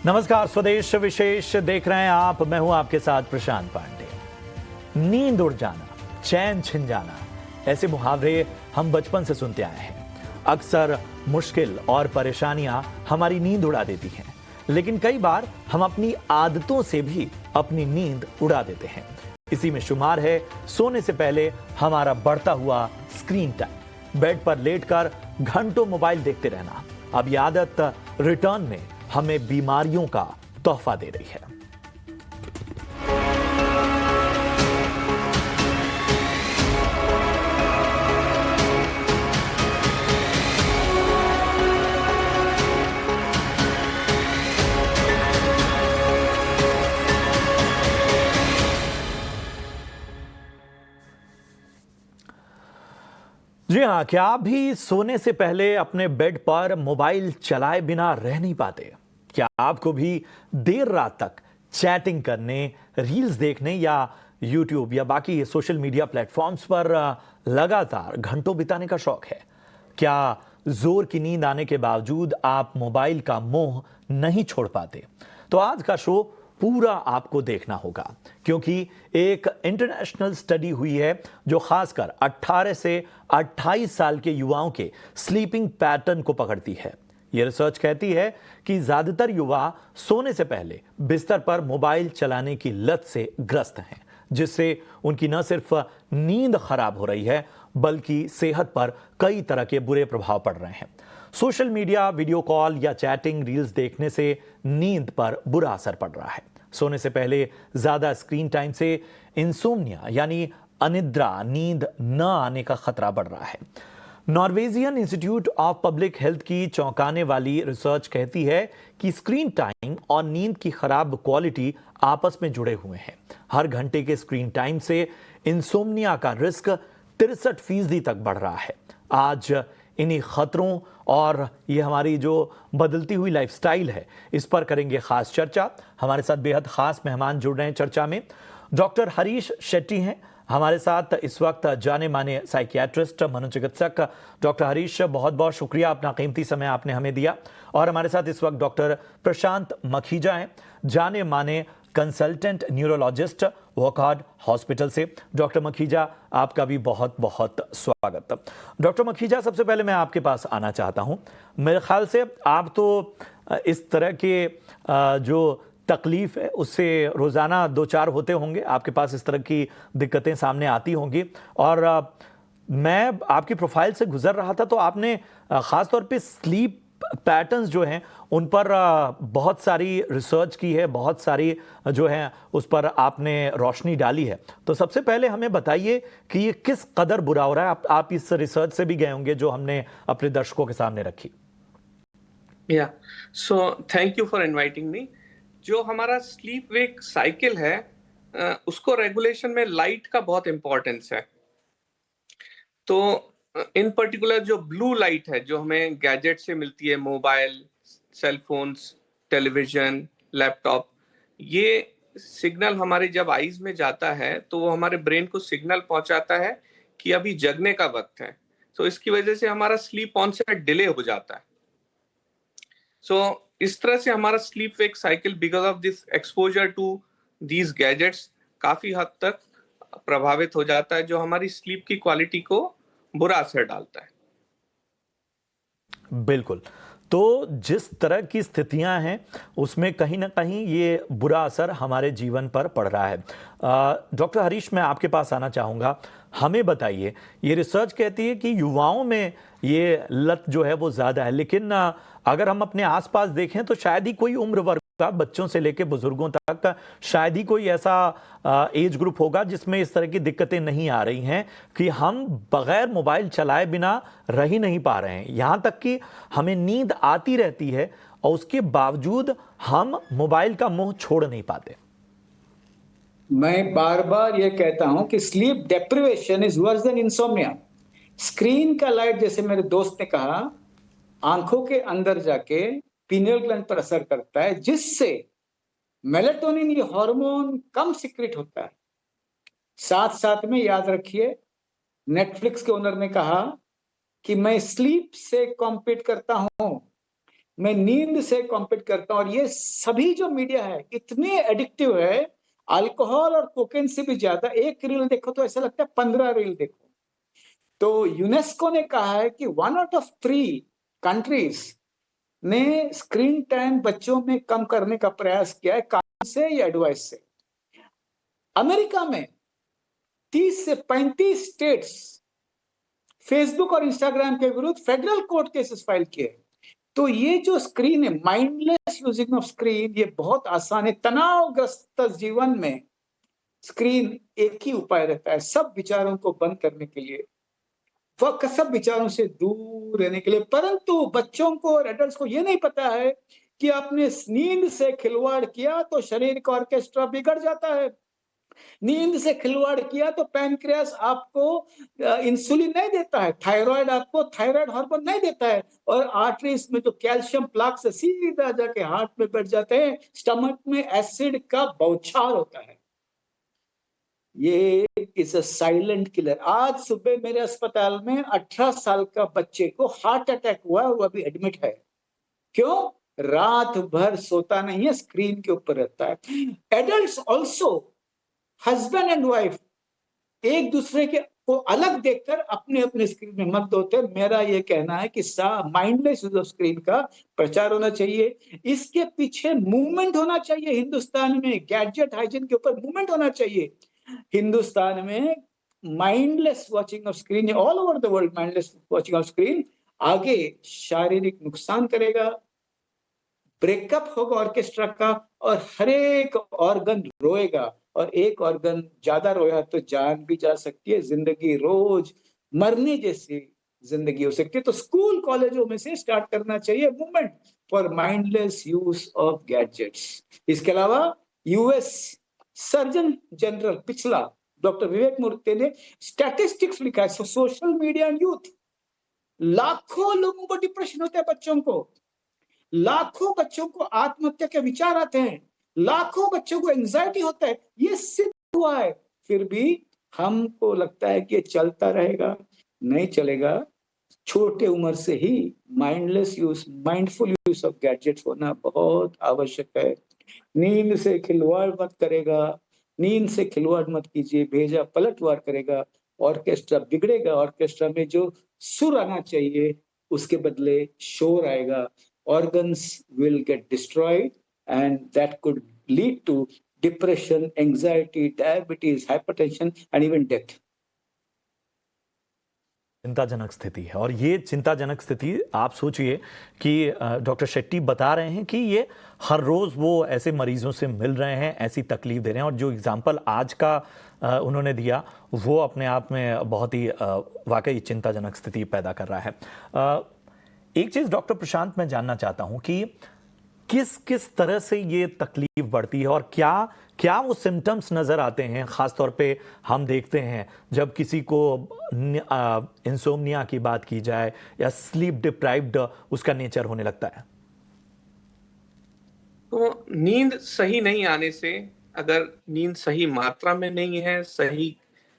नमस्कार, स्वदेश विशेष देख रहे हैं आप। मैं हूं आपके साथ प्रशांत पांडे। नींद उड़ जाना, चैन छिन जाना, ऐसे मुहावरे हम बचपन से सुनते आए हैं। अक्सर मुश्किल और परेशानियां हमारी नींद उड़ा देती हैं, लेकिन कई बार हम अपनी आदतों से भी अपनी नींद उड़ा देते हैं। इसी में शुमार है सोने से पहले हमारा बढ़ता हुआ स्क्रीन टाइम। बेड पर लेटकर घंटों मोबाइल देखते रहना। अब यह आदत रिटर्न में हमें बीमारियों का तोहफा दे रही है। जी हाँ, क्या आप भी सोने से पहले अपने बेड पर मोबाइल चलाए बिना रह नहीं पाते? क्या आपको भी देर रात तक चैटिंग करने, रील्स देखने या यूट्यूब या बाकी सोशल मीडिया प्लेटफॉर्म्स पर लगातार घंटों बिताने का शौक है? क्या जोर की नींद आने के बावजूद आप मोबाइल का मोह नहीं छोड़ पाते? तो आज का शो पूरा आपको देखना होगा, क्योंकि एक इंटरनेशनल स्टडी हुई है जो खासकर 18 से 28 साल के युवाओं के स्लीपिंग पैटर्न को पकड़ती है। यह रिसर्च कहती है कि ज्यादातर युवा सोने से पहले बिस्तर पर मोबाइल चलाने की लत से ग्रस्त हैं, जिससे उनकी न सिर्फ नींद खराब हो रही है, बल्कि सेहत पर कई तरह के बुरे प्रभाव पड़ रहे हैं। सोशल मीडिया, वीडियो कॉल या चैटिंग, रील्स देखने से नींद पर बुरा असर पड़ रहा है। सोने से पहले ज्यादा स्क्रीन टाइम से इंसोम्निया यानी अनिद्रा, नींद न आने का खतरा बढ़ रहा है। Norwegian institute of public health की चौंकाने वाली रिसर्च कहती है कि स्क्रीन टाइम और नींद की खराब क्वालिटी आपस में जुड़े हुए हैं। हर घंटे के स्क्रीन टाइम से इंसोम्निया का रिस्क 63% तक बढ़ रहा है। आज इन्हीं खतरों और ये हमारी जो बदलती हुई लाइफस्टाइल है, इस पर करेंगे खास चर्चा। हमारे साथ बेहद खास मेहमान जुड़ रहे हैं चर्चा में। डॉक्टर हरीश शेट्टी हैं हमारे साथ इस वक्त, जाने माने साइकियाट्रिस्ट, मनोचिकित्सक। डॉक्टर हरीश, बहुत बहुत शुक्रिया, अपना कीमती समय आपने हमें दिया। और हमारे साथ इस वक्त डॉक्टर प्रशांत मखीजा हैं, जाने माने कंसल्टेंट न्यूरोलॉजिस्ट, वॉकहार्ट हॉस्पिटल से। डॉक्टर मखीजा, आपका भी बहुत बहुत स्वागत। डॉक्टर मखीजा, सबसे पहले मैं आपके पास आना चाहता हूं। मेरे ख्याल से आप तो इस तरह के जो तकलीफ है उससे रोजाना 2-4 होते होंगे, आपके पास इस तरह की दिक्कतें सामने आती होंगी। और मैं आपकी प्रोफाइल से गुजर रहा था तो आपने खास तौर पे स्लीप पैटर्न्स जो हैं उन पर बहुत सारी रिसर्च की है, बहुत सारी जो है उस पर आपने रोशनी डाली है। तो सबसे पहले हमें बताइए कि ये किस कदर बुरा हो रहा है। आप इस रिसर्च से भी गए होंगे जो हमने अपने दर्शकों के सामने रखी। So thank you for inviting me. जो हमारा स्लीप वेक साइकिल है, उसको रेगुलेशन में लाइट का बहुत इंपॉर्टेंस है। तो इन पर्टिकुलर जो ब्लू लाइट है जो हमें गैजेट से मिलती है, mobile, cell phones, television, laptop, ये सिग्नल हमारे जब आईज में जाता है तो वो हमारे ब्रेन को सिग्नल पहुंचाता है कि अभी जगने का वक्त है। तो इसकी वजह से हमारा स्लीप ऑनसेट डिले हो जाता है। इस तरह से हमारा sleep wake cycle because of this exposure to these gadgets काफी हद तक प्रभावित हो जाता है, जो हमारी स्लीप की क्वालिटी को बुरा असर डालता है। बिल्कुल। तो जिस तरह की स्थितियां हैं उसमें कहीं ना कहीं ये बुरा असर हमारे जीवन पर पड़ रहा है। डॉक्टर हरीश, मैं आपके पास आना चाहूँगा। हमें बताइए, ये रिसर्च कहती है कि युवाओं में ये लत जो है वो ज़्यादा है, लेकिन अगर हम अपने आसपास देखें तो शायद ही कोई उम्र वर्ग का, बच्चों से लेकर बुजुर्गों तक, शायद ही कोई ऐसा एज ग्रुप होगा जिसमें इस तरह की दिक्कतें नहीं आ रही हैं कि हम बगैर मोबाइल चलाए बिना रह ही नहीं पा रहे हैं। यहां तक कि हमें नींद आती रहती है और उसके बावजूद हम मोबाइल का मुंह छोड़ नहीं पाते। मैं बार बार यह कहता हूं कि sleep deprivation is worse than insomnia. Screen का लाइट, जैसे मेरे दोस्त ने कहा, आंखों के अंदर जाके पीनियल ग्लैंड पर असर करता है, जिससे मेलेटोनिन, ये हार्मोन, कम सिक्रेट होता है। साथ साथ में याद रखिए, नेटफ्लिक्स के ओनर ने कहा कि मैं स्लीप से कॉम्पीट करता हूं, मैं नींद से कॉम्पीट करता हूं। और ये सभी जो मीडिया है इतने एडिक्टिव है, अल्कोहल और कोकेन से भी ज्यादा। एक रील देखो तो ऐसा लगता है 15 रील देखो। तो यूनेस्को ने कहा है कि 1 आउट ऑफ 3 कंट्रीज ने स्क्रीन टाइम बच्चों में कम करने का प्रयास किया है, कानून से या एडवाइस से। अमेरिका में 30 से 35 स्टेट्स फेसबुक और इंस्टाग्राम के विरुद्ध फेडरल कोर्ट केसेस फाइल किए। तो ये जो स्क्रीन है, माइंडलेस यूजिंग ऑफ स्क्रीन, ये बहुत आसान है। तनावग्रस्त जीवन में स्क्रीन एक ही उपाय रहता है, सब विचारों को बंद करने के लिए, वह सब विचारों से दूर रहने के लिए। परंतु बच्चों को और एडल्ट्स को ये नहीं पता है कि आपने नींद से खिलवाड़ किया तो शरीर का ऑर्केस्ट्रा बिगड़ जाता है। नींद से खिलवाड़ किया तो पैनक्रियास आपको इंसुलिन नहीं देता है, थायराइड आपको थायराइड हार्मोन नहीं देता है, और आर्टरीज में जो कैल्शियम प्लाक से सीधा जाके हार्ट में बैठ जाते हैं। स्टमक में एसिड का बौछार होता है। ये इज अ साइलेंट किलर। आज सुबह मेरे अस्पताल में 18 साल का बच्चे को हार्ट अटैक हुआ, वो अभी एडमिट है। क्यों? रात भर सोता नहीं है, स्क्रीन के ऊपर रहता है। Adults also, husband and wife एक दूसरे के को अलग देखकर अपने अपने स्क्रीन में मत होते। मेरा ये कहना है कि माइंडलेस यूज ऑफ स्क्रीन का प्रचार होना चाहिए, इसके पीछे मूवमेंट होना चाहिए। हिंदुस्तान में गैजेट हाइजीन के ऊपर मूवमेंट होना चाहिए। हिंदुस्तान में mindless watching of screen, all over the world mindless watching of screen आगे शारीरिक नुकसान करेगा, ब्रेकअप होगा ऑर्केस्ट्रा का, और हर एक ऑर्गन रोएगा। और एक ऑर्गन ज्यादा रोया तो जान भी जा सकती है, जिंदगी रोज मरने जैसी जिंदगी हो सकती है। तो स्कूल कॉलेजों में से स्टार्ट करना चाहिए movement for mindless use of gadgets. इसके अलावा यूएस सर्जन जनरल पिछला डॉक्टर विवेक मूर्ति ने स्टैटिस्टिक्स लिखा है, सोशल मीडिया एंड यूथ, लाखों लोगों को डिप्रेशन होता है, बच्चों को, लाखों बच्चों को आत्महत्या के विचार आते हैं, लाखों बच्चों को एंजाइटी होता है। ये सिद्ध हुआ है। फिर भी हमको लगता है कि ये चलता रहेगा, नहीं चलेगा। छोटे उम्र से ही mindless use, mindful use of gadgets होना बहुत आवश्यक है। नींद से खिलवाड़ मत करेगा, नींद से खिलवाड़ मत कीजिए, भेजा पलटवार करेगा, ऑर्केस्ट्रा बिगड़ेगा। ऑर्केस्ट्रा में जो सुर आना चाहिए उसके बदले शोर आएगा। Organs will get destroyed, and that could lead to depression, anxiety, diabetes, hypertension, and even death. चिंताजनक स्थिति है। और ये चिंताजनक स्थिति आप सोचिए कि डॉक्टर शेट्टी बता रहे हैं कि ये हर रोज वो ऐसे मरीजों से मिल रहे हैं, ऐसी तकलीफ दे रहे हैं, और जो एग्जाम्पल आज का उन्होंने दिया वो अपने आप में बहुत ही वाकई चिंताजनक स्थिति पैदा कर रहा है। एक चीज डॉक्टर प्रशांत मैं जानना चाहता हूं कि किस किस तरह से ये तकलीफ बढ़ती है, और क्या क्या वो सिम्टम्स नजर आते हैं। खासतौर पे हम देखते हैं जब किसी को इंसोम्निया की बात की जाए या स्लीप डिप्राइव्ड उसका नेचर होने लगता है। तो नींद सही नहीं आने से, अगर नींद सही मात्रा में नहीं है, सही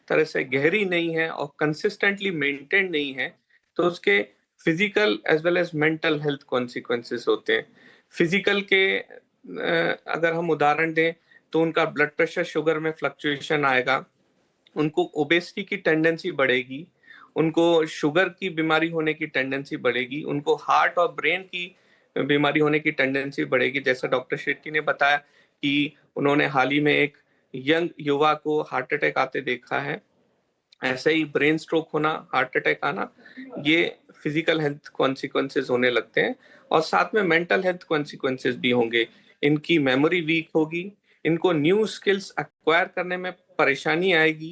तरह से गहरी नहीं है और कंसिस्टेंटली मेंटेन नहीं है, तो उसके physical as well as mental health consequences होते हैं। फिजिकल के अगर हम उदाहरण दें तो उनका ब्लड प्रेशर, शुगर में फ्लक्चुएशन आएगा, उनको ओबेसिटी की टेंडेंसी बढ़ेगी, उनको शुगर की बीमारी होने की टेंडेंसी बढ़ेगी, उनको हार्ट और ब्रेन की बीमारी होने की टेंडेंसी बढ़ेगी। जैसा डॉक्टर शेट्टी ने बताया कि उन्होंने हाल ही में एक यंग युवा को हार्ट अटैक आते देखा है। ऐसे ही ब्रेन स्ट्रोक होना, हार्ट अटैक आना, ये फिजिकल हेल्थ कॉन्सिक्वेंसेस होने लगते हैं, और साथ में मेंटल हेल्थ कॉन्सिक्वेंसेस भी होंगे। इनकी मेमोरी वीक होगी, इनको न्यू स्किल्स एक्वायर करने में परेशानी आएगी,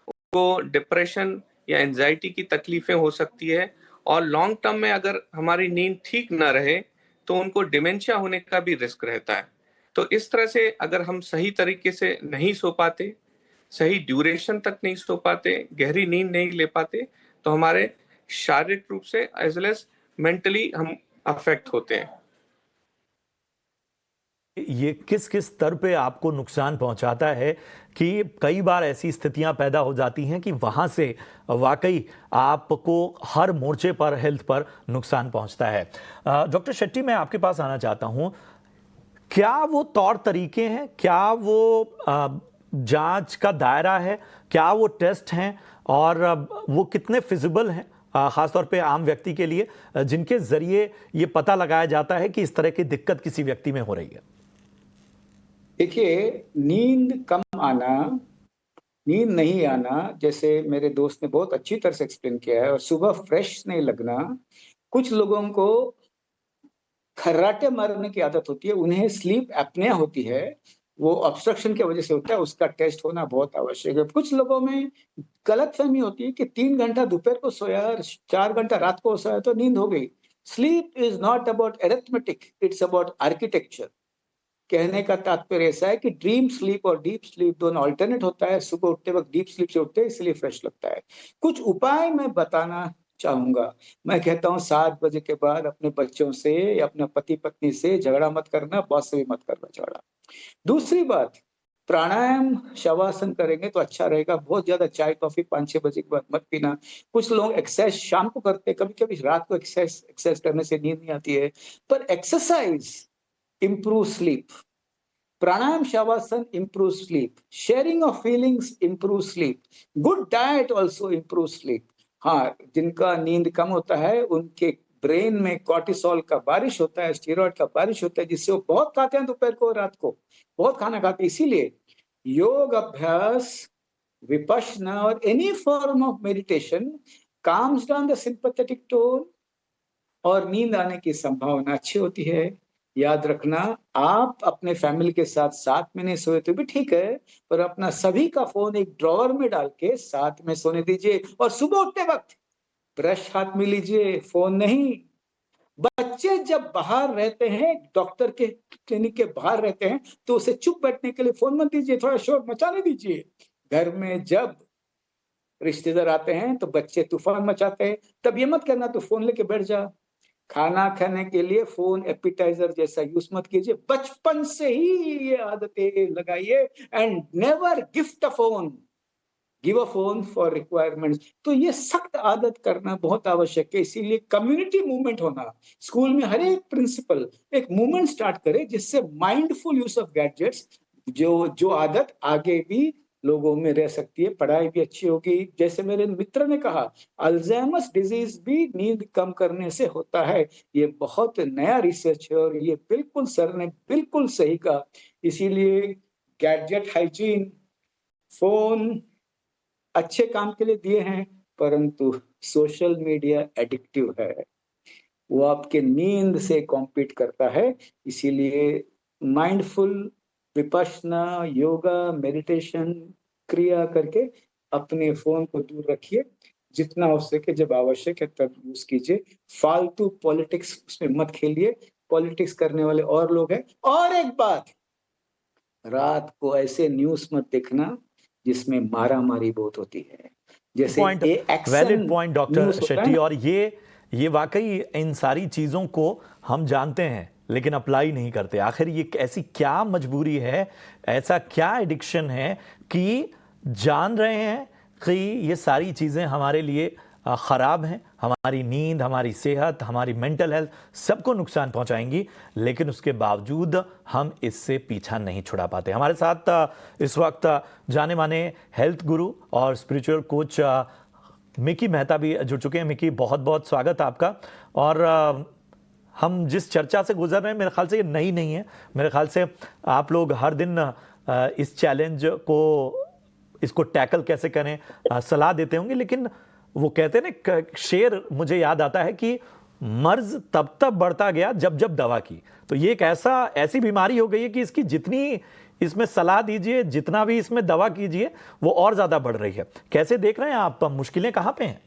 को डिप्रेशन या एंजाइटी की तकलीफें हो सकती है, और लॉन्ग टर्म में अगर हमारी नींद ठीक ना रहे तो उनको डिमेंशिया होने का भी रिस्क रहता है। तो इस तरह से अगर हम सही तरीके से नहीं सो पाते, सही ड्यूरेशन तक नहीं सो पाते, गहरी नींद नहीं ले पाते, तो हमारे शारीरिक रूप से एज वेल एज मेंटली हम अफेक्ट होते हैं। ये किस किस स्तर पे आपको नुकसान पहुंचाता है कि कई बार ऐसी स्थितियां पैदा हो जाती हैं कि वहां से वाकई आपको हर मोर्चे पर हेल्थ पर नुकसान पहुंचता है। डॉक्टर शेट्टी, मैं आपके पास आना चाहता हूं। क्या वो तौर तरीके हैं, क्या वो जांच का दायरा है, क्या वो टेस्ट हैं और वो कितने फिजिबल हैं खासतौर पे आम व्यक्ति के लिए, जिनके जरिए ये पता लगाया जाता है कि इस तरह की दिक्कत किसी व्यक्ति में हो रही है? देखिए, नींद कम आना, नींद नहीं आना, जैसे मेरे दोस्त ने बहुत अच्छी तरह से एक्सप्लेन किया है, और सुबह फ्रेश नहीं लगना, कुछ लोगों को खर्राटे मारने की आदत होती है, उन्हें स्लीप एपनिया होती है, वो ऑब्स्ट्रक्शन की वजह से होता है, उसका टेस्ट होना बहुत आवश्यक है। कुछ लोगों में गलतफहमी होती है कि 3 घंटा दोपहर को सोया और 4 घंटा रात को सोया तो नींद हो गई। Sleep is not about arithmetic, it's about architecture. कहने का तात्पर्य ऐसा है कि ड्रीम स्लीप और डीप स्लीप दोनों अल्टरनेट होता है। सुबह उठते वक्त डीप स्लीप से उठते हैं, इसलिए फ्रेश लगता है। कुछ उपाय मैं बताना चाहूंगा। मैं कहता हूँ 7 बजे के बाद अपने बच्चों से या अपने पति पत्नी से झगड़ा मत करना, बॉस से भी मत करना झगड़ा। दूसरी बात, प्राणायाम शवासन करेंगे तो अच्छा रहेगा। बहुत ज्यादा चाय कॉफी 5-6 बजे के बाद मत पीना। कुछ लोग एक्सरसाइज शाम को करते हैं, कभी कभी रात को एक्सरसाइज करने से नींद नहीं आती है, पर exercise improve sleep. Pranayam Shavasana improves sleep. Sharing of feelings improves sleep. Good diet also improves sleep. हाँ, जिनका नींद कम होता है उनके ब्रेन में कॉर्टिसोल का बारिश होता है, स्टीरॉयड का बारिश होता है, जिससे वो बहुत खाते हैं दोपहर को, रात को बहुत खाना खाते हैं। इसीलिए योग अभ्यास, विपश्यना और any form of meditation calms down the sympathetic tone और नींद आने की संभावना अच्छी होती है। याद रखना, आप अपने फैमिली के साथ साथ में नहीं सोए तो भी ठीक है, पर अपना सभी का फोन एक ड्रॉवर में डाल के साथ में सोने दीजिए, और सुबह उठते वक्त ब्रश हाथ में लीजिए, फोन नहीं। बच्चे जब बाहर रहते हैं, डॉक्टर के क्लिनिक के बाहर रहते हैं, तो उसे चुप बैठने के लिए फोन मत दीजिए, थोड़ा शोर मचाने दीजिए। घर में जब रिश्तेदार आते हैं तो बच्चे तूफान मचाते हैं, तब ये मत करना तो फोन लेके बैठ जा। खाना खाने के लिए फोन एपिटाइजर जैसा यूज मत कीजिए। बचपन से ही ये आदतें लगाइए। And never gift a phone, give a phone for requirements. तो ये सख्त आदत करना बहुत आवश्यक है। इसीलिए कम्युनिटी मूवमेंट होना, स्कूल में हर एक प्रिंसिपल एक मूवमेंट स्टार्ट करे जिससे माइंडफुल यूज ऑफ गैजेट्स, जो आदत आगे भी लोगों में रह सकती है, पढ़ाई भी अच्छी होगी। जैसे मेरे मित्र ने कहा, अल्जाइमर्स डिजीज भी नींद कम करने से होता है। ये बहुत नया रिसर्च है और ये बिल्कुल सर ने बिल्कुल सही कहा। इसीलिए गैजेट हाइजीन, फोन अच्छे काम के लिए दिए हैं, परंतु सोशल मीडिया एडिक्टिव है। वो आपके नींद से कॉम्पीट करता है। इसीलिए माइंडफुल, विपश्यना, योगा, मेडिटेशन, क्रिया करके अपने फोन को दूर रखिए। जितना हो सके जब आवश्यक है तब यूज कीजिए। फालतू पॉलिटिक्स उसमें मत खेलिए, पॉलिटिक्स करने वाले और लोग हैं। और एक बात, रात को ऐसे न्यूज मत देखना जिसमें मारामारी बहुत होती है, जैसे पॉइंट, ये action valid point doctor news होता है शेट्टी। ना। और ये वाकई इन सारी चीजों को हम जानते हैं लेकिन अप्लाई नहीं करते। आखिर ये ऐसी क्या मजबूरी है, ऐसा क्या एडिक्शन है कि जान रहे हैं कि ये सारी चीजें हमारे लिए खराब हैं, हमारी नींद, हमारी सेहत, हमारी मेंटल हेल्थ सबको नुकसान पहुंचाएंगी, लेकिन उसके बावजूद हम इससे पीछा नहीं छुड़ा पाते। हमारे साथ इस वक्त जाने माने हेल्थ गुरु और स्पिरिचुअल कोच मिकी मेहता भी जुड़ चुके हैं। मिकी, बहुत बहुत स्वागत आपका। और हम जिस चर्चा से गुजर रहे हैं, मेरे ख्याल से ये नई नहीं है। मेरे ख्याल से आप लोग हर दिन इस चैलेंज को, इसको टैकल कैसे करें, सलाह देते होंगे। लेकिन वो कहते हैं ना, शेर मुझे याद आता है कि मर्ज तब तब बढ़ता गया जब जब दवा की। तो ये एक ऐसी बीमारी हो गई है कि इसकी जितनी इसमें सलाह दीजिए, जितना भी इसमें दवा कीजिए, वो और ज्यादा बढ़ रही है। कैसे देख रहे हैं आप, मुश्किलें कहां पे हैं?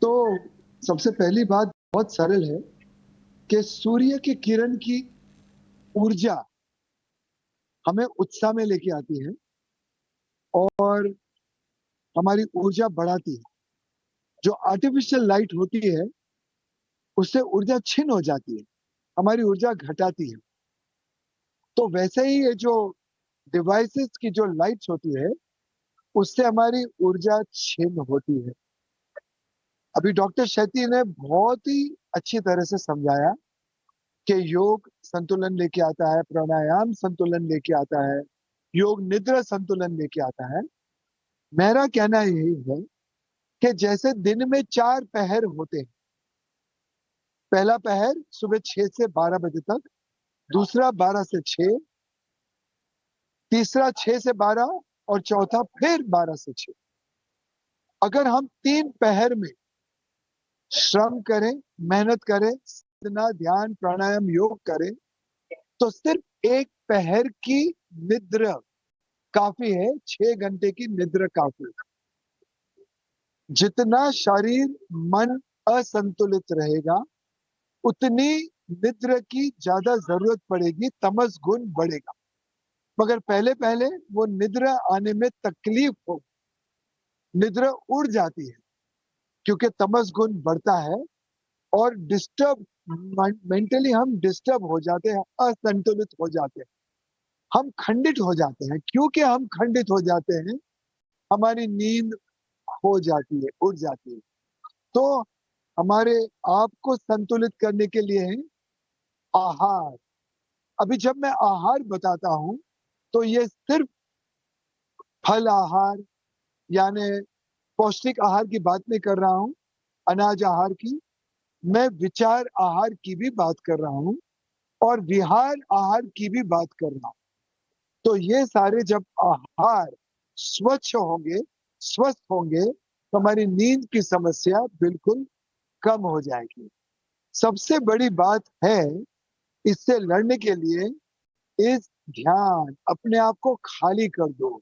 तो सबसे पहली बात बहुत सरल है कि सूर्य की किरण की ऊर्जा हमें उत्साह में लेके आती है और हमारी ऊर्जा बढ़ाती है। जो आर्टिफिशियल लाइट होती है उससे ऊर्जा क्षीण हो जाती है, हमारी ऊर्जा घटाती है। तो वैसे ही ये जो डिवाइसेस की जो लाइट्स होती है, उससे हमारी ऊर्जा क्षीण होती है। अभी डॉक्टर शेट्टी ने बहुत ही अच्छी तरह से समझाया कि योग संतुलन लेके आता है, प्राणायाम संतुलन लेके आता है, योग निद्रा संतुलन लेके आता है। मेरा कहना यही है कि जैसे दिन में 4 पहर होते हैं, पहला पहर सुबह 6 से 12 बजे तक, दूसरा 12 से 6, तीसरा 6 से 12 और चौथा फिर 12 से 6। अगर हम 3 पहर में श्रम करें, मेहनत करें, साधना, ध्यान, प्राणायाम, योग करें, तो सिर्फ 1 पहर की निद्रा काफ़ी है, 6 घंटे की निद्रा काफ़ी है। जितना शरीर, मन असंतुलित रहेगा, उतनी निद्रा की ज़्यादा ज़रूरत पड़ेगी, तमस गुण बढ़ेगा। मगर पहले-पहले वो निद्रा आने में तकलीफ हो, निद्रा उड़ जाती है, क्योंकि तमस गुण बढ़ता है और डिस्टर्ब मेंटली हम डिस्टर्ब हो जाते हैं, असंतुलित हो जाते हैं, हम खंडित हो जाते हैं। क्योंकि हम खंडित हो जाते हैं, हमारी नींद हो जाती है, उड़ जाती है। तो हमारे आप को संतुलित करने के लिए है आहार। अभी जब मैं आहार बताता हूँ, तो ये सिर्फ फल आहार यानी पौष्टिक आहार की बात नहीं कर रहा हूँ, अनाज आहार की, मैं विचार आहार की भी बात कर रहा हूँ और विहार आहार की भी बात कर रहा हूँ। तो ये सारे जब आहार स्वच्छ होंगे, स्वस्थ होंगे, तो हमारी नींद की समस्या बिल्कुल कम हो जाएगी। सबसे बड़ी बात है इससे लड़ने के लिए इस ध्यान, अपने आप को खाली कर दो।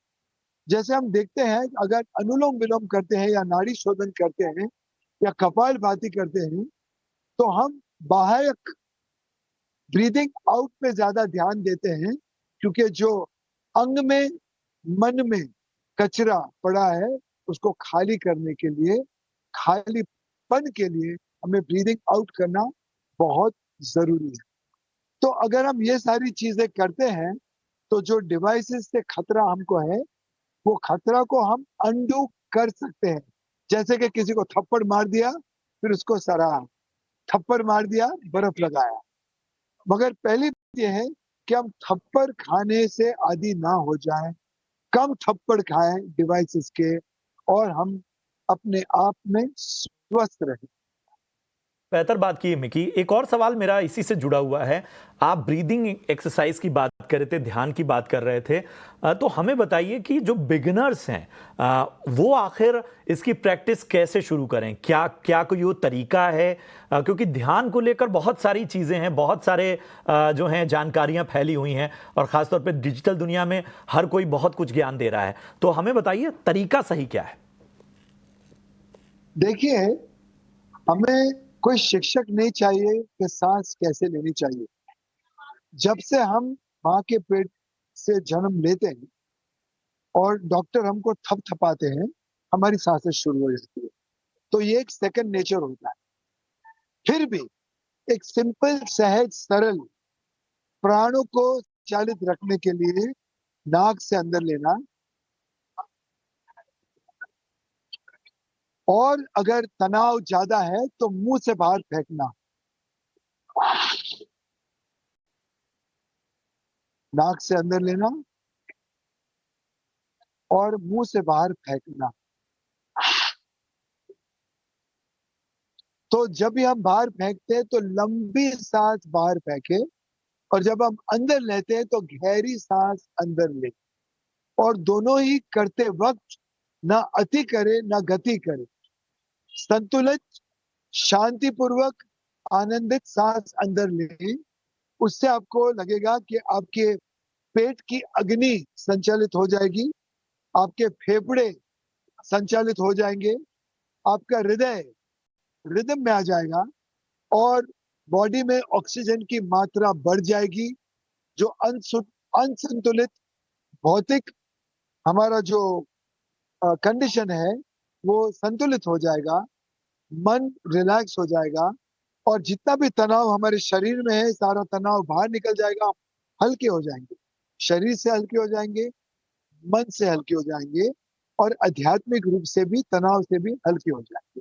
जैसे हम देखते हैं अगर अनुलोम-विलोम करते हैं या नाड़ी शोधन करते हैं या कपालभाति करते हैं, तो हम बाह्यक ब्रीदिंग आउट पे ज़्यादा ध्यान देते हैं, क्योंकि जो अंग में, मन में कचरा पड़ा है, उसको खाली करने के लिए, खालीपन के लिए हमें ब्रीदिंग आउट करना बहुत ज़रूरी है। तो अगर हम ये सारी चीज़ें करते हैं, तो जो डिवाइसेज़ से खतरा हमको है, वो खतरा को हम अनडू कर सकते हैं। जैसे कि किसी को थप्पड़ मार दिया, फिर उसको सराहा, थप्पड़ मार दिया, बर्फ लगाया। मगर पहली बात ये है कि हम थप्पड़ खाने से आदी ना हो जाएँ, कम थप्पड़ खाएँ डिवाइसेज़ के और हम अपने आप में स्वस्थ रहें। बेहतर बात की है मिकी। एक और सवाल मेरा इसी से जुड़ा हुआ है। आप ब्रीदिंग एक्सरसाइज की बात कर रहे थे, ध्यान की बात कर रहे थे। तो हमें बताइए कि जो बिगिनर्स हैं वो आखिर इसकी प्रैक्टिस कैसे शुरू करें? क्या क्या कोई वो तरीका है? क्योंकि ध्यान को लेकर बहुत सारी चीज़ें हैं, बहुत सारे जो हैं जानकारियाँ फैली हुई हैं और ख़ास तौर पे डिजिटल दुनिया में हर कोई बहुत कुछ ज्ञान दे रहा है। तो हमें बताइए तरीका सही क्या है? देखिए, हमें कोई शिक्षक नहीं चाहिए कि साँस कैसे लेनी चाहिए। जब से हम माँ के पेट से जन्म लेते हैं और डॉक्टर हमको थपथपाते हैं, हमारी साँसें शुरू हो जाती है। तो ये एक सेकंड नेचर होता है। फिर भी एक सिंपल, सहज, सरल प्राणों को चालित रखने के लिए नाक से अंदर लेना और अगर तनाव ज़्यादा है तो मुँह से बाहर फेंकना। नाक से अंदर लेना और मुँह से बाहर फेंकना। तो जब भी हम बाहर फेंकते हैं तो लंबी साँस बाहर फेंकें और जब हम अंदर लेते हैं तो गहरी साँस अंदर लें और दोनों ही करते वक़्त ना अति करें, ना गति करें। संतुलित, शांतिपूर्वक, आनंदित साँस अंदर लें। उससे आपको लगेगा कि आपके पेट की अग्नि संचालित हो जाएगी, आपके फेफड़े संचालित हो जाएँगे, आपका हृदय रिदम में आ जाएगा और बॉडी में ऑक्सीजन की मात्रा बढ़ जाएगी। जो अनसंतुलित भौतिक हमारा जो कंडीशन है, वो संतुलित हो जाएगा, मन रिलैक्स हो जाएगा और जितना भी तनाव हमारे शरीर में है, सारा तनाव बाहर निकल जाएगा। हल्के हो जाएंगे, शरीर से हल्के हो जाएंगे, मन से हल्के हो जाएंगे और आध्यात्मिक रूप से भी, तनाव से भी हल्के हो जाएंगे।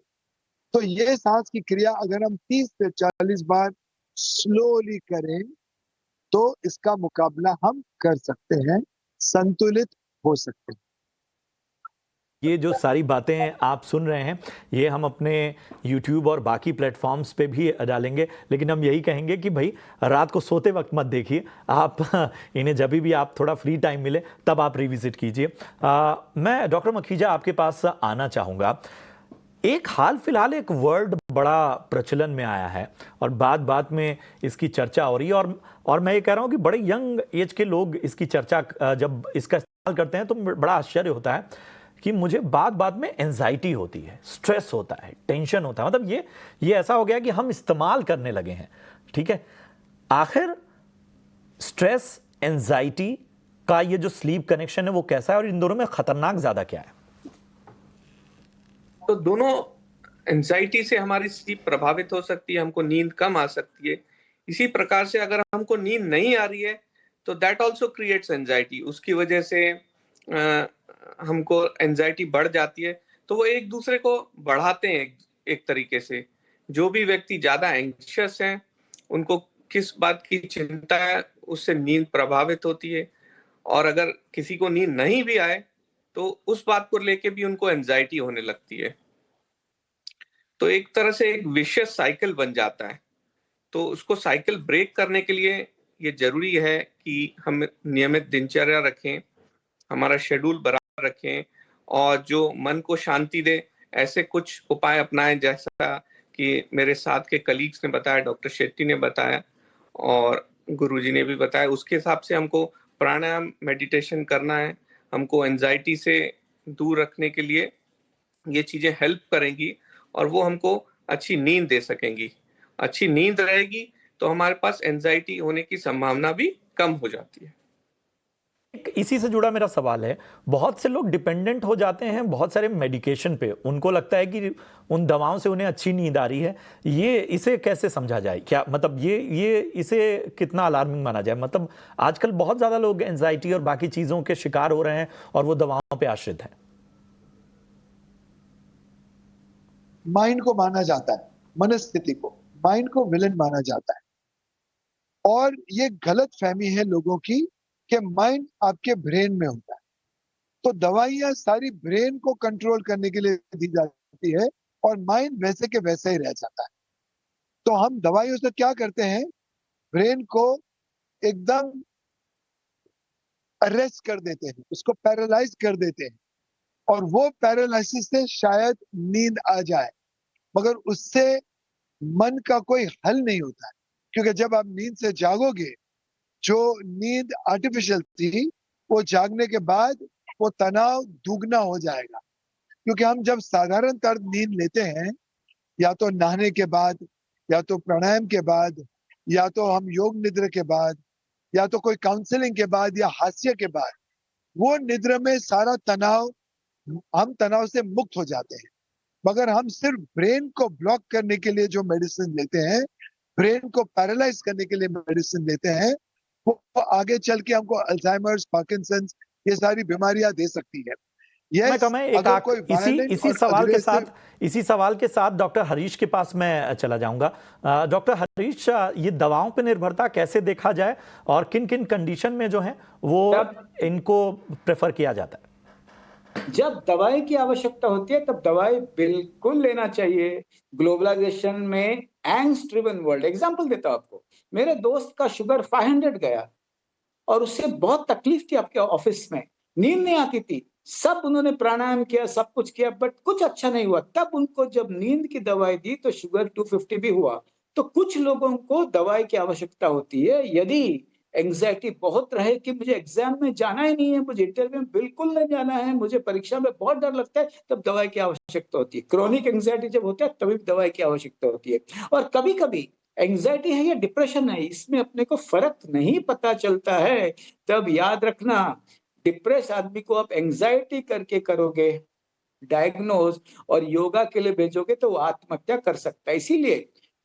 तो ये सांस की क्रिया अगर हम 30 से 40 बार स्लोली करें तो इसका मुकाबला हम कर सकते हैं, संतुलित हो सकते हैं। ये जो सारी बातें आप सुन रहे हैं ये हम अपने YouTube और बाकी प्लेटफॉर्म्स पे भी डालेंगे, लेकिन हम यही कहेंगे कि भाई रात को सोते वक्त मत देखिए आप इन्हें जब भी आप थोड़ा फ्री टाइम मिले तब आप रिविजिट कीजिए। मैं डॉक्टर मखीजा आपके पास आना चाहूँगा। एक हाल फिलहाल एक वर्ड बड़ा प्रचलन में आया है और बात में इसकी चर्चा हो रही है और मैं ये कह रहा हूँ कि बड़े यंग एज के लोग इसकी चर्चा जब इसका इस्तेमाल करते हैं तो बड़ा आश्चर्य होता है कि मुझे बात में एंजाइटी होती है, स्ट्रेस होता है, टेंशन होता है। मतलब ये ऐसा हो गया कि हम इस्तेमाल करने लगे हैं। ठीक है, आखिर स्ट्रेस एंजाइटी का ये जो स्लीप कनेक्शन है वो कैसा है और इन दोनों में खतरनाक ज्यादा क्या है? तो दोनों, एंजाइटी से हमारी स्लीप प्रभावित हो सकती है, हमको नींद कम आ सकती है। इसी प्रकार से अगर हमको नींद नहीं आ रही है तो दैट आल्सो क्रिएट्स एंजाइटी, उसकी वजह से हमको एंजाइटी बढ़ जाती है। तो वो एक दूसरे को बढ़ाते हैं एक तरीके से। जो भी व्यक्ति ज्यादा एंग्शियस हैं उनको किस बात की चिंता है उससे नींद प्रभावित होती है, और अगर किसी को नींद नहीं भी आए तो उस बात को लेके भी उनको एंजाइटी होने लगती है। तो एक तरह से एक विशियस साइकिल बन जाता है। तो उसको साइकिल ब्रेक करने के लिए ये जरूरी है कि हम नियमित दिनचर्या रखें, हमारा शेड्यूल बराबर रखें और जो मन को शांति दे ऐसे कुछ उपाय अपनाएं, जैसा कि मेरे साथ के कलीग्स ने बताया, डॉक्टर शेट्टी ने बताया और गुरुजी ने भी बताया। उसके हिसाब से हमको प्राणायाम, मेडिटेशन करना है। हमको एंजाइटी से दूर रखने के लिए ये चीजें हेल्प करेंगी और वो हमको अच्छी नींद दे सकेंगी। अच्छी नींद रहेगी तो हमारे पास एंजाइटी होने की संभावना भी कम हो जाती है। इसी से जुड़ा मेरा सवाल है, बहुत से लोग डिपेंडेंट हो जाते हैं बहुत सारे मेडिकेशन पे, उनको लगता है कि उन दवाओं से उन्हें अच्छी नींद आ रही है। ये इसे कैसे समझा जाए? क्या मतलब ये इसे कितना अलार्मिंग माना जाए? मतलब आजकल बहुत ज्यादा लोग एंजाइटी और बाकी चीजों के शिकार हो रहे हैं और वो दवाओं पे आश्रित हैं। माइंड को माना जाता है, मनस्थिति को, माइंड को विलन माना जाता है और ये गलत फहमी है लोगों की कि माइंड आपके ब्रेन में होता है। तो दवाइयां सारी ब्रेन को कंट्रोल करने के लिए दी जाती है और माइंड वैसे के वैसे ही रह जाता है। तो हम दवाइयों से क्या करते हैं, ब्रेन को एकदम अरेस्ट कर देते हैं, उसको पैरालाइज कर देते हैं और वो पैरालिसिस से शायद नींद आ जाए, मगर उससे मन का कोई हल नहीं होता है। क्योंकि जब आप नींद से जागोगे, जो नींद आर्टिफिशियल थी वो जागने के बाद वो तनाव दुगना हो जाएगा। क्योंकि हम जब साधारणतः नींद लेते हैं, या तो नहाने के बाद, या तो प्राणायाम के बाद, या तो हम योग निद्रा के बाद, या तो कोई काउंसलिंग के बाद, या हास्य के बाद, वो निद्रा में सारा तनाव, हम तनाव से मुक्त हो जाते हैं। मगर हम सिर्फ ब्रेन को ब्लॉक करने के लिए जो मेडिसिन लेते हैं, ब्रेन को पैरालाइज करने के लिए मेडिसिन लेते हैं, वो आगे चल के हमको अल्जाइमर्स, पार्किंसंस, ये सारी बीमारियां दे सकती है। मैं इसी सवाल के साथ डॉक्टर हरीश के पास मैं चला जाऊंगा। डॉक्टर हरीश, ये दवाओं पर निर्भरता कैसे देखा जाए और किन किन कंडीशन में जो है वो इनको प्रेफर किया जाता है? जब दवाई की आवश्यकता होती है तब दवाई बिल्कुल लेना चाहिए। ग्लोबलाइजेशन में एंग्स्ट ड्रिवन वर्ल्ड, एग्जांपल देता हूं आपको। मेरे दोस्त का शुगर 500 गया और उससे बहुत तकलीफ थी, आपके ऑफिस में नींद नहीं आती थी। सब उन्होंने प्राणायाम किया, सब कुछ किया, बट कुछ अच्छा नहीं हुआ। तब उनको जब नींद की दवाई दी तो शुगर 250 भी हुआ। तो कुछ लोगों को दवाई की आवश्यकता होती है। यदि एंग्जाइटी बहुत रहे कि मुझे एग्जाम में जाना ही नहीं है, मुझे इंटरव्यू में बिल्कुल नहीं जाना है, मुझे परीक्षा में बहुत डर लगता है, तब दवाई की आवश्यकता होती है। क्रोनिक एंग्जाइटी जब होता है तभी दवाई की आवश्यकता होती है। और कभी कभी एंग्जाइटी है या डिप्रेशन है, इसमें अपने को फर्क नहीं पता चलता है, तब याद रखना, डिप्रेस आदमी को आप एंग्जाइटी करके करोगे डायग्नोज और योगा के लिए भेजोगे तो वो आत्महत्या कर सकता है। इसीलिए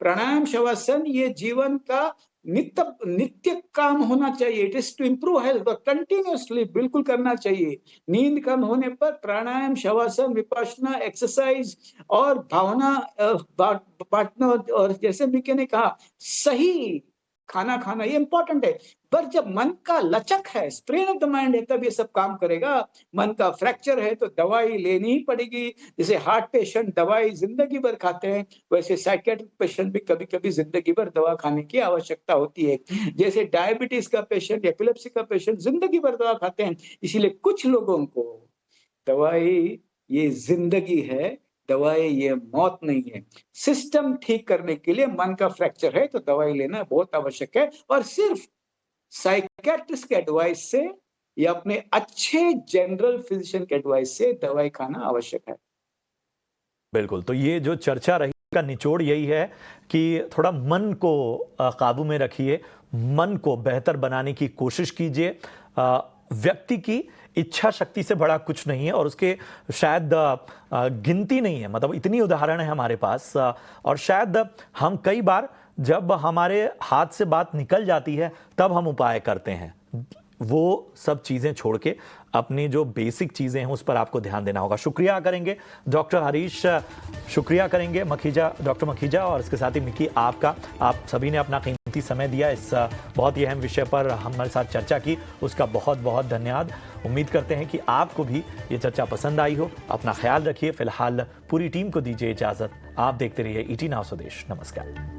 प्राणायाम, शवासन ये जीवन का नित्य नित्य काम होना चाहिए। It is to improve health, और कंटिन्यूअसली बिल्कुल करना चाहिए। नींद कम होने पर प्राणायाम, शवासन, विपश्यना, एक्सरसाइज और भावना बांटना, और जैसे बीके ने कहा सही खाना खाना, ये इंपॉर्टेंट है। पर जब मन का लचक है, स्प्रेन ऑफ द माइंड है, तब ये सब काम करेगा। मन का फ्रैक्चर है तो दवाई लेनी ही पड़ेगी। जैसे हार्ट पेशेंट दवाई जिंदगी भर खाते हैं, वैसे साइकेट्रिक पेशेंट भी कभी कभी जिंदगी भर दवा खाने की आवश्यकता होती है। जैसे डायबिटीज का पेशेंट, एपिलेप्सी का पेशेंट जिंदगी भर दवा खाते हैं। इसीलिए कुछ लोगों को दवाई ये जिंदगी है, दवाई ये मौत नहीं है। सिस्टम ठीक करने के लिए मन का फ्रैक्चर है तो दवाई लेना बहुत आवश्यक है, और सिर्फ साइकियाट्रिस्ट के एडवाइस से या अपने अच्छे जनरल फिजिशियन के एडवाइस से दवाई खाना आवश्यक है। बिल्कुल, तो ये जो चर्चा रही का निचोड़ यही है कि थोड़ा मन को काबू में रखिए, मन को बेहतर बनाने की कोशिश कीजिए। व्यक्ति की इच्छा शक्ति से बड़ा कुछ नहीं है, और उसके शायद गिनती नहीं है, मतलब इतनी उदाहरण है हमारे पास। और शायद हम कई बार जब हमारे हाथ से बात निकल जाती है तब हम उपाय करते हैं। वो सब चीज़ें छोड़ के अपनी जो बेसिक चीज़ें हैं उस पर आपको ध्यान देना होगा। शुक्रिया करेंगे डॉक्टर हरीश, शुक्रिया करेंगे मखीजा, डॉक्टर मखीजा, और इसके साथ ही मिकी आपका। आप सभी ने अपना कीमती समय दिया, इस बहुत ही अहम विषय पर हमारे साथ चर्चा की, उसका बहुत बहुत धन्यवाद। उम्मीद करते हैं कि आपको भी ये चर्चा पसंद आई हो। अपना ख्याल रखिए। फिलहाल पूरी टीम को दीजिए इजाज़त। आप देखते रहिए ET Now स्वदेश। नमस्कार।